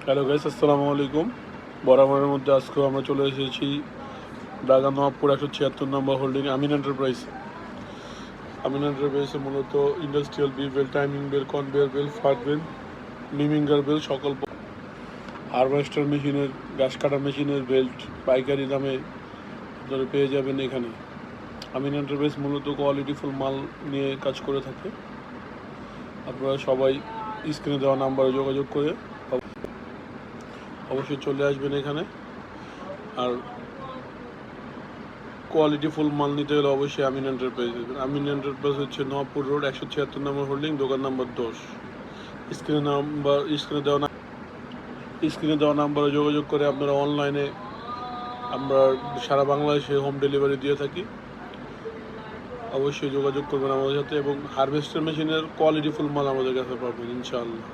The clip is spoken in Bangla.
হ্যালো গাইস, আসসালামু আলাইকুম। বরাবরের মধ্যে আজকেও আমরা চলে এসেছি Dhaka Nawabpur 176 number holding Amin enterprise. Amin এন্টারপ্রাইজে মূলত industrial V belt, timing belt, conveyor belt, ফাট বেল, মিমিঙ্গার বেল, সকল হারভেস্টার মেশিনের, ঘাস কাটা মেশিনের বেল্ট পাইকারি দামে ধরে পেয়ে যাবেন এখানে। আমিন এন্টারপ্রাইজ মূলত কোয়ালিটিফুল মাল নিয়ে কাজ করে থাকে। আপনারা সবাই স্ক্রিনে দেওয়া নাম্বারে যোগাযোগ করে অবশ্যই চলে আসবেন এখানে। আর কোয়ালিটিফুল মাল নিতে গেলে অবশ্যই আমিন এন্টারপ্রাইজ দেবেন। আমিন এন্টারপ্রাইজ হচ্ছে নবাবপুর রোড 176 নম্বর হোল্ডিং, দোকান নম্বর 10। স্ক্রিনে দেওয়া নাম্বারে যোগাযোগ করে আপনারা অনলাইনে, আমরা সারা বাংলাদেশে হোম ডেলিভারি দিয়ে থাকি। অবশ্যই যোগাযোগ করবেন আমাদের সাথে এবং হারভেস্টার মেশিনের কোয়ালিটিফুল মাল আমাদের কাছে পাবেন ইনশাআল্লাহ।